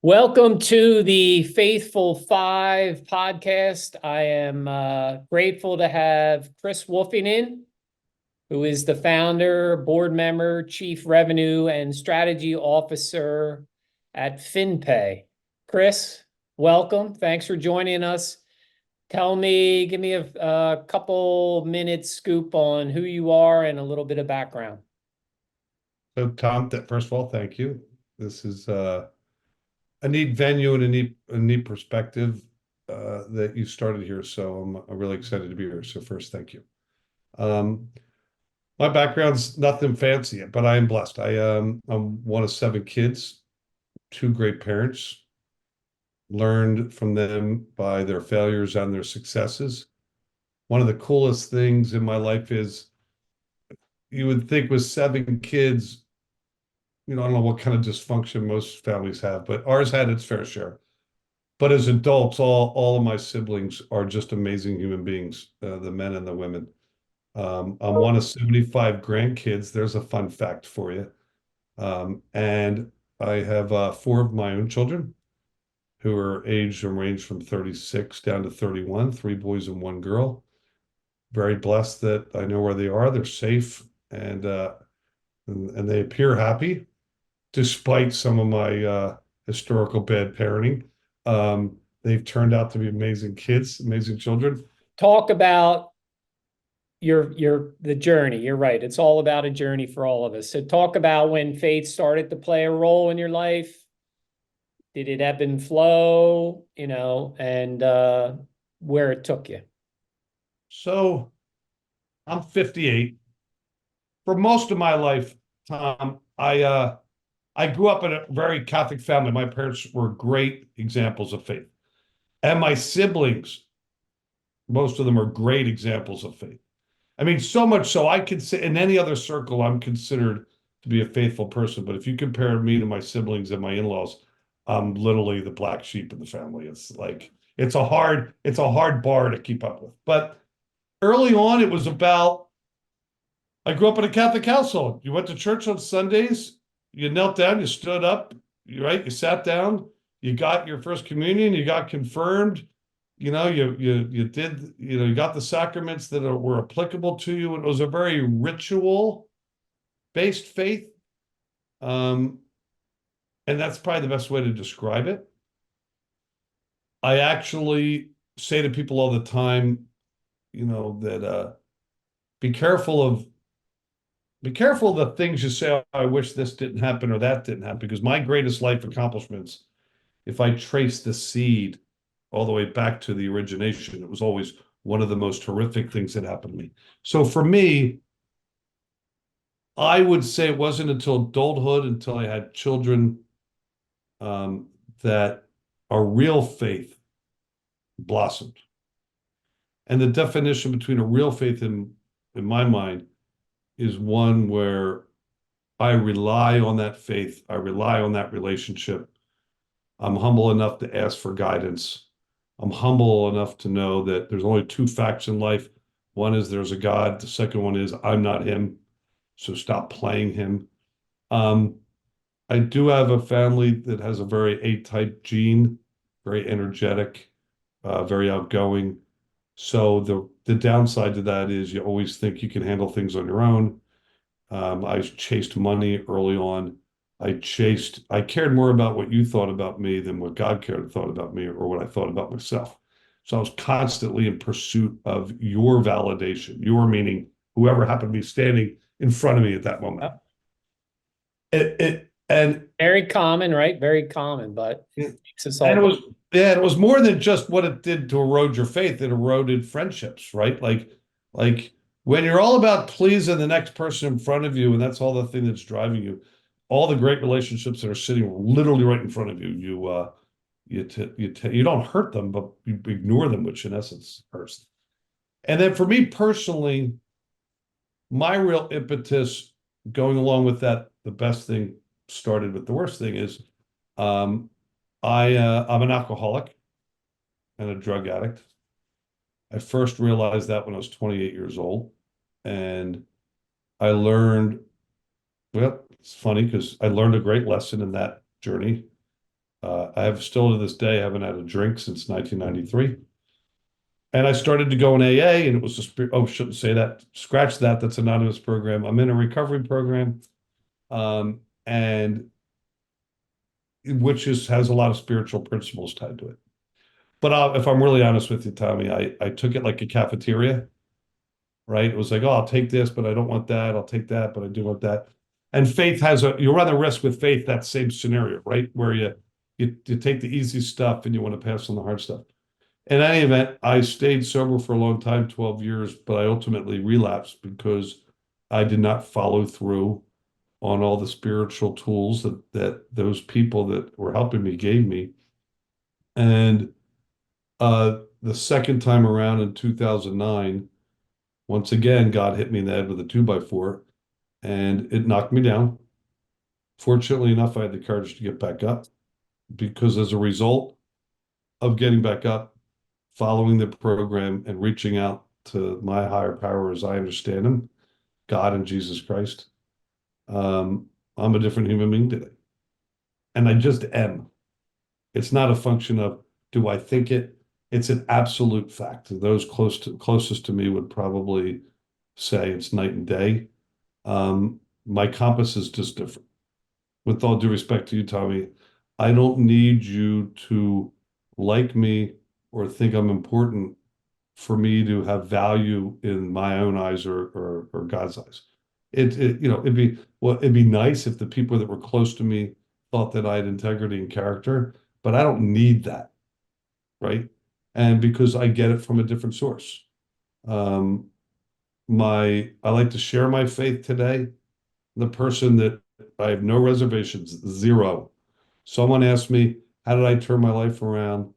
Welcome to the Faithful Five podcast. I am grateful to have Chris Wolfington, who is the founder, board member, chief revenue and strategy officer at FinPay. Chris, welcome. Thanks for joining us. Give me a couple minutes scoop on who you are and a little bit of background. So Tom, first of all, thank you. This is a neat venue and a neat perspective that you started here. So I'm really excited to be here. So first, thank you. Um, my background's nothing fancy, but I am blessed. I'm one of seven kids, two great parents, learned from them by their failures and their successes. One of the coolest things in my life is you would think with seven kids, I don't know what kind of dysfunction most families have, but ours had its fair share. But as adults, all of my siblings are just amazing human beings, the men and the women. I'm one of 75 grandkids. There's a fun fact for you. And I have four of my own children who are aged and range from 36 down to 31, three boys and one girl. Very blessed that I know where they are. They're safe and they appear happy despite some of my historical bad parenting. They've turned out to be amazing kids, amazing children. Talk about the journey. You're right. It's all about a journey for all of us. So talk about when faith started to play a role in your life. Did it ebb and flow, and where it took you? So I'm 58. For most of my life, Tom, I grew up in a very Catholic family. My parents were great examples of faith. And my siblings, most of them are great examples of faith. I mean, so much so I could say in any other circle, I'm considered to be a faithful person. But if you compare me to my siblings and my in-laws, I'm literally the black sheep in the family. It's like it's a hard bar to keep up with. But early on, it was about I grew up in a Catholic household. You went to church on Sundays, you knelt down, you stood up, right? You sat down, you got your first communion, you got confirmed, you did, you got the sacraments that were applicable to you. It was a very ritual based faith. Um, and that's probably the best way to describe it. I actually say to people all the time, that be careful of be careful of the things you say, "Oh, I wish this didn't happen or that didn't happen," because my greatest life accomplishments, if I trace the seed all the way back to the origination, it was always one of the most horrific things that happened to me. So for me, I would say it wasn't until adulthood, until I had children, um, that our real faith blossomed. And the definition between a real faith in my mind is one where I rely on that faith. I rely on that relationship. I'm humble enough to ask for guidance. I'm humble enough to know that there's only two facts in life. One is there's a God. The second one is I'm not him. So stop playing him. Um, I do have a family that has a very A-type gene, very energetic, very outgoing. So the downside to that is you always think you can handle things on your own. I chased money early on. I cared more about what you thought about me than what God thought about me or what I thought about myself. So I was constantly in pursuit of your validation, your meaning, whoever happened to be standing in front of me at that moment. Yep. And Very common, right? Very common, but it makes us and all. it was more than just what it did to erode your faith. It eroded friendships, right? Like when you're all about pleasing the next person in front of you, and that's all the thing that's driving you, all the great relationships that are sitting literally right in front of you, you don't hurt them, but you ignore them, which in essence hurts. And then for me personally, my real impetus going along with that, the best thing started with the worst thing is um, I'm an alcoholic and a drug addict. I first realized that when I was 28 years old, and I learned, well, it's funny because I learned a great lesson in that journey. I have still to this day haven't had a drink since 1993. And I started to go in AA, and it was shouldn't say that. Scratch that. That's an anonymous program. I'm in a recovery program, and which has a lot of spiritual principles tied to it. But if I'm really honest with you, Tommy, I took it like a cafeteria, right? It was like, oh, I'll take this, but I don't want that. I'll take that, but I do want that. And faith you run the risk with faith, that same scenario, right? Where you take the easy stuff and you want to pass on the hard stuff. In any event, I stayed sober for a long time, 12 years, but I ultimately relapsed because I did not follow through on all the spiritual tools that those people that were helping me gave me. And the second time around in 2009, once again, God hit me in the head with a 2x4 and it knocked me down. Fortunately enough, I had the courage to get back up because as a result of getting back up, following the program and reaching out to my higher power as I understand him, God and Jesus Christ, I'm a different human being today. And I just am. It's not a function of do I think it? It's an absolute fact. Those closest to me would probably say it's night and day. My compass is just different. With all due respect to you, Tommy, I don't need you to like me or think I'm important for me to have value in my own eyes or God's eyes. It'd be nice if the people that were close to me thought that I had integrity and character, but I don't need that, right? And because I get it from a different source. Um, I like to share my faith today. The person that I have no reservations, zero. Someone asked me, how did I turn my life around?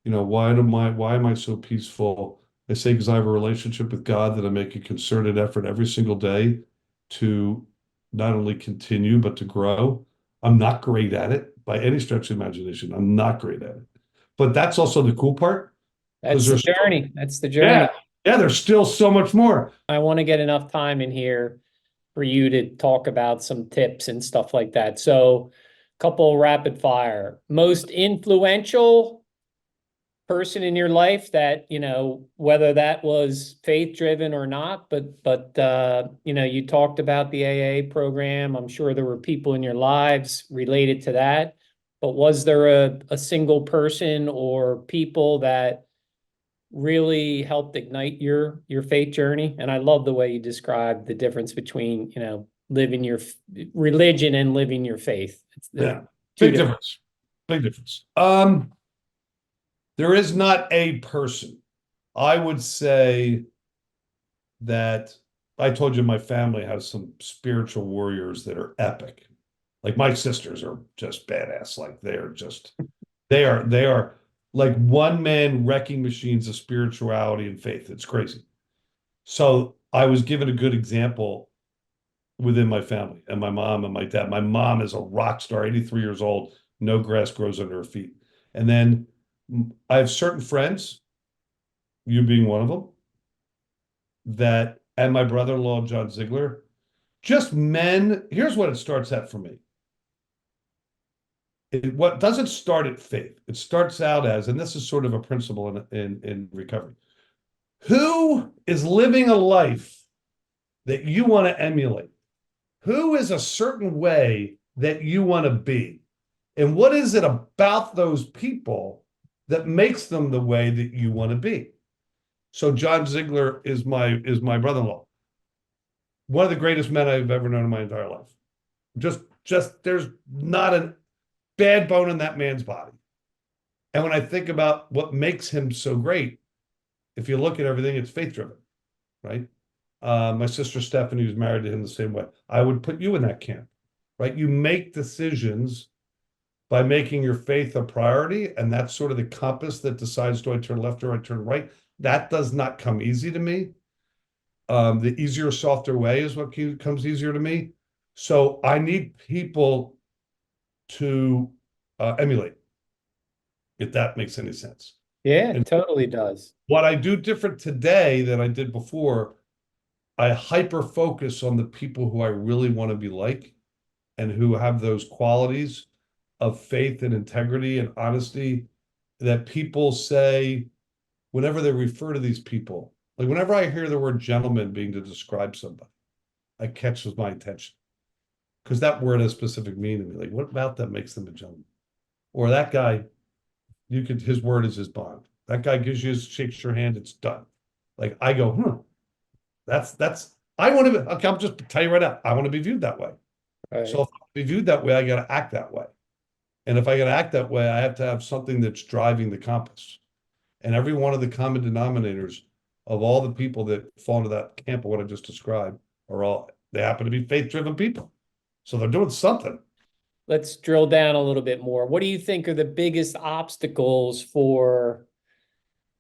Why am I so peaceful? I say, because I have a relationship with God that I make a concerted effort every single day to not only continue, but to grow. I'm not great at it by any stretch of imagination. I'm not great at it. But that's also the cool part because That's the journey. That's the yeah, journey. yeah, there's still so much more. I want to get enough time in here for you to talk about some tips and stuff like that. So, couple rapid fire. Most influential person in your life that, whether that was faith driven or not, but you talked about the AA program. I'm sure there were people in your lives related to that. But was there a single person or people that really helped ignite your faith journey? And I love the way you described the difference between, living your religion and living your faith. Yeah, two big different. difference. Big difference. There is not a person. I would say that I told you my family has some spiritual warriors that are epic. Like my sisters are just badass. Like they are like one man wrecking machines of spirituality and faith. It's crazy. So I was given a good example within my family and my mom and my dad. My mom is a rock star, 83 years old, no grass grows under her feet. And then I have certain friends, you being one of them, and my brother-in-law, John Ziegler, just men. Here's what it starts at for me. What doesn't start at faith, it starts out as, and this is sort of a principle in recovery. Who is living a life that you want to emulate? Who is a certain way that you want to be? And what is it about those people that makes them the way that you want to be? So John Ziegler is my brother-in-law. One of the greatest men I've ever known in my entire life. Just there's not a bad bone in that man's body. And when I think about what makes him so great, if you look at everything, it's faith driven, right? My sister Stephanie, who's married to him the same way. I would put you in that camp, right? You make decisions by making your faith a priority, and that's sort of the compass that decides, do I turn left or I turn right? That does not come easy to me. The easier, softer way is what comes easier to me. So I need people to emulate, if that makes any sense. Yeah, And it totally does. what I do different today than I did before, I hyper focus on the people who I really want to be like and who have those qualities. of faith and integrity and honesty that people say whenever they refer to these people. Like whenever I hear the word gentleman being to describe somebody, it catches my attention because that word has specific meaning to me. Like, what about that makes them a gentleman? Or that guy, his word is his bond. That guy gives you, shakes your hand, it's done. Like I go, I want to be, okay, I'll just tell you right now, I want to be viewed that way. So Right. if I want to be viewed that way, I got to act that way. And if I got to act that way, I have to have something that's driving the compass. And every one of the common denominators of all the people that fall into that camp of what I just described they happen to be faith-driven people. So they're doing something. Let's drill down a little bit more. What do you think are the biggest obstacles for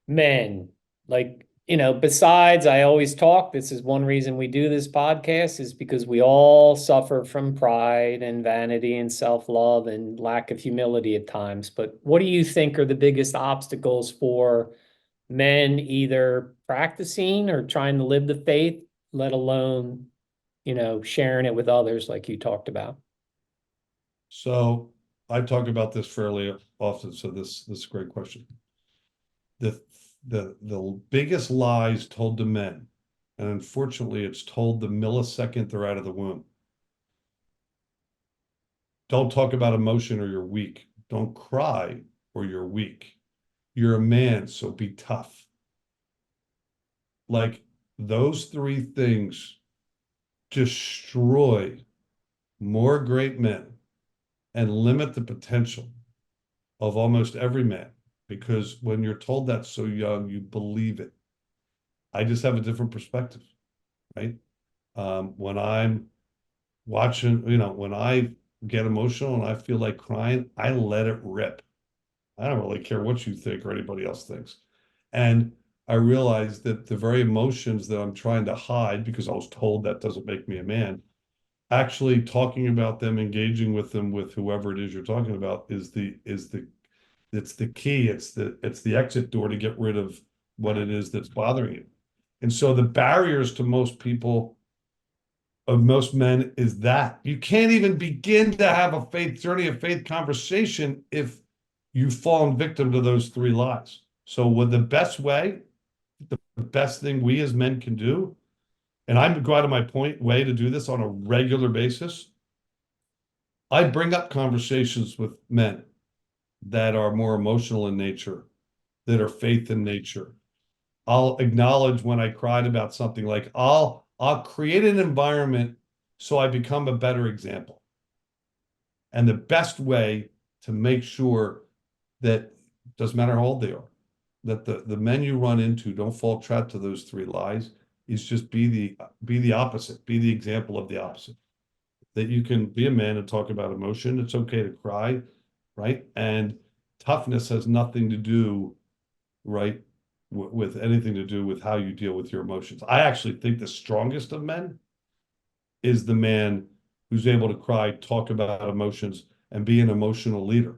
men? Like, besides, I always talk, this is one reason we do this podcast, is because we all suffer from pride and vanity and self-love and lack of humility at times. But what do you think are the biggest obstacles for men either practicing or trying to live the faith, let alone, sharing it with others like you talked about? So I talk about this fairly often. So this is a great question. The the biggest lies told to men, and unfortunately, it's told the millisecond they're out of the womb. Don't talk about emotion or you're weak. Don't cry or you're weak. You're a man, so be tough. Like those three things destroy more great men and limit the potential of almost every man because when you're told that so young, you believe it. I just have a different perspective, right? When I'm watching, when I get emotional and I feel like crying, I let it rip. I don't really care what you think or anybody else thinks. And I realize that the very emotions that I'm trying to hide because I was told that doesn't make me a man, actually talking about them, engaging with them, with whoever it is you're talking about it's the key. It's the exit door to get rid of what it is that's bothering you. And so the barriers to most people, of most men, is that you can't even begin to have a faith journey, a faith conversation if you've fallen victim to those three lies. So what the best thing we as men can do, and I go out of my way to do this on a regular basis, I bring up conversations with men that are more emotional in nature, that are faith in nature. I'll acknowledge when I cried about something, like I'll create an environment so I become a better example. And the best way to make sure that doesn't matter how old they are, that the men you run into don't fall trap to those three lies, is just be the opposite, be the example of the opposite. That you can be a man and talk about emotion. It's okay to cry, right? And toughness has nothing to do, right, with anything to do with how you deal with your emotions. I actually think the strongest of men is the man who's able to cry, talk about emotions, and be an emotional leader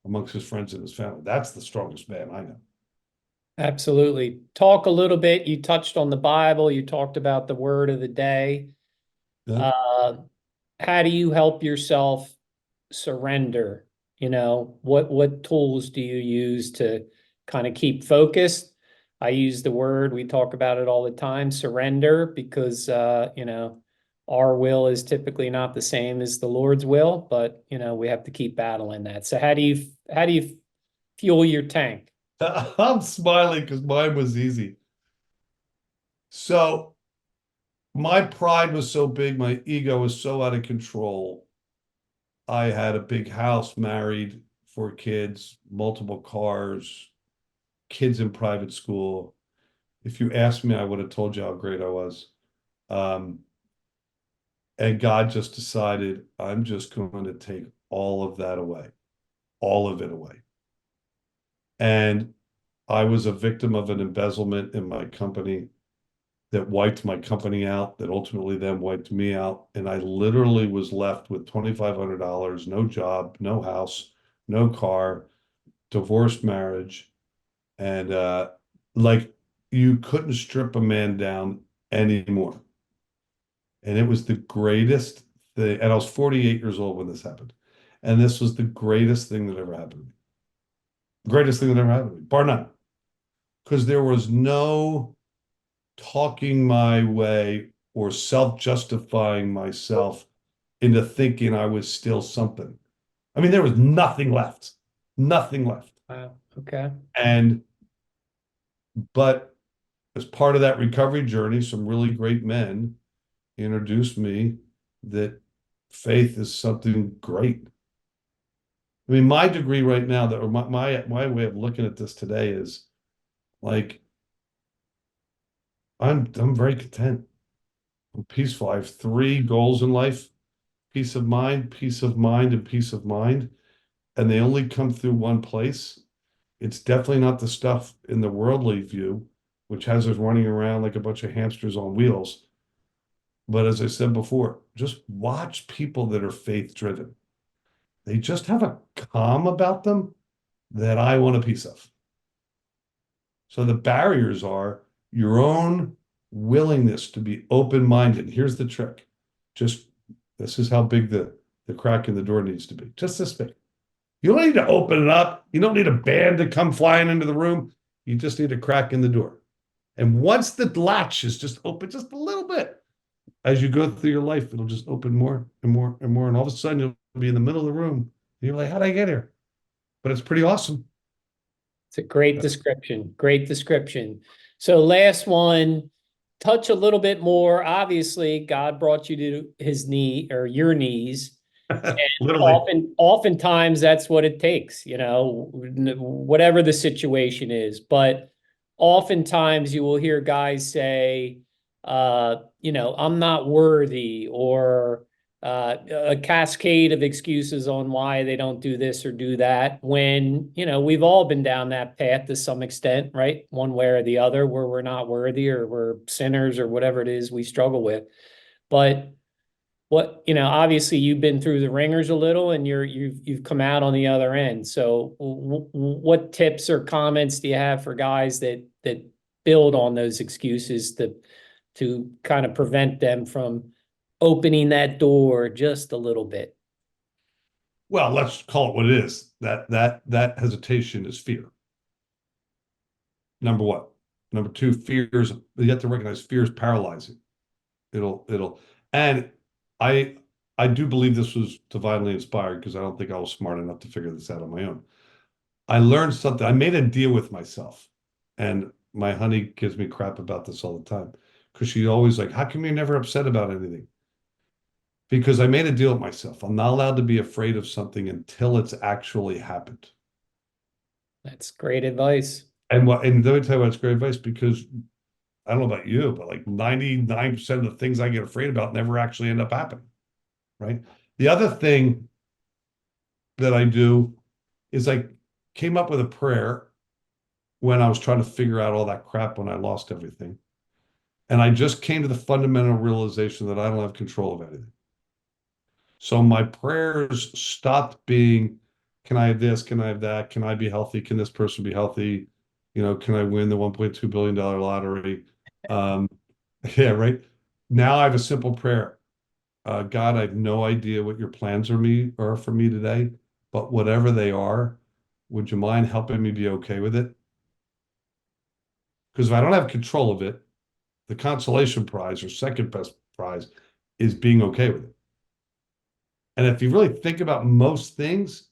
amongst his friends and his family. That's the strongest man I know. Absolutely. Talk a little bit. You touched on the Bible. You talked about the word of the day. Yeah. Uh, how do you help yourself surrender? What tools do you use to kind of keep focused? I use the word, we talk about it all the time, surrender, because our will is typically not the same as the Lord's will, but we have to keep battling that. So how do you fuel your tank? I'm smiling because mine was easy. So my pride was so big, my ego was so out of control. I had a big house, married, 4 kids, multiple cars, kids in private school. If you asked me, I would have told you how great I was. Um, and God just decided, I'm just going to take all of that away, all of it away. And I was a victim of an embezzlement in my company that wiped my company out, that ultimately then wiped me out. And I literally was left with $2,500, no job, no house, no car, divorced marriage. And like you couldn't strip a man down anymore. And it was the greatest thing. And I was 48 years old when this happened. And this was the greatest thing that ever happened to me. Greatest thing that ever happened to me, bar none. Because there was no talking my way or self-justifying myself into thinking I was still something. I mean, there was nothing left. Nothing left. Wow. Okay. But as part of that recovery journey, some really great men introduced me that faith is something great. I mean, my degree right now, that or my way of looking at this today is like I'm very content. I'm peaceful. I have three goals in life: peace of mind, peace of mind, and peace of mind. And they only come through one place. It's definitely not the stuff in the worldly view, which has us running around like a bunch of hamsters on wheels. But as I said before, just watch people that are faith driven. They just have a calm about them that I want a piece of. So the barriers are your own willingness to be open-minded. Here's the trick. Just this is how big the crack in the door needs to be. Just this big. You don't need to open it up. You don't need a band to come flying into the room. You just need a crack in the door. And once the latch is just open just a little bit, as you go through your life, it'll just open more and more and more. And all of a sudden, you'll be in the middle of the room. And you're like, how did I get here? But it's pretty awesome. It's a great description. Great description. So last one, touch a little bit more. Obviously, God brought you to his knee or your knees. Literally. Oftentimes that's what it takes, whatever the situation is. But oftentimes you will hear guys say, I'm not worthy, or a cascade of excuses on why they don't do this or do that, when, we've all been down that path to some extent, right? One way or the other, where we're not worthy or we're sinners or whatever it is we struggle with. But obviously you've been through the ringers a little, and you've come out on the other end. So what tips or comments do you have for guys that build on those excuses to kind of prevent them from opening that door just a little bit? Well, let's call it what it is. That hesitation is fear. Number one. Number two, fear is, you have to recognize fear is paralyzing. And I do believe this was divinely inspired, because I don't think I was smart enough to figure this out on my own. I learned something. I made a deal with myself, and my honey gives me crap about this all the time, because she's always like, how come you're never upset about anything? Because I made a deal with myself. I'm not allowed to be afraid of something until it's actually happened. That's great advice. And let me tell you why it's great advice, because I don't know about you, but like 99% of the things I get afraid about never actually end up happening, right? The other thing that I do is I came up with a prayer when I was trying to figure out all that crap when I lost everything. And I just came to the fundamental realization that I don't have control of anything. So my prayers stopped being, can I have this? Can I have that? Can I be healthy? Can this person be healthy? Can I win the $1.2 billion lottery? Yeah, right. Now I have a simple prayer. God, I have no idea what your plans are for me today, but whatever they are, would you mind helping me be okay with it? Because if I don't have control of it, the consolation prize or second best prize is being okay with it. And if you really think about most things,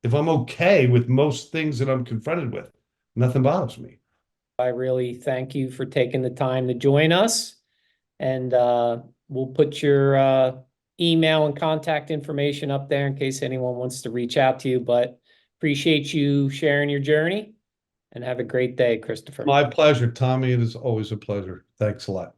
if I'm okay with most things that I'm confronted with, nothing bothers me. I really thank you for taking the time to join us. And we'll put your email and contact information up there in case anyone wants to reach out to you. But appreciate you sharing your journey, and have a great day, Christopher. My pleasure, Tommy. It is always a pleasure. Thanks a lot.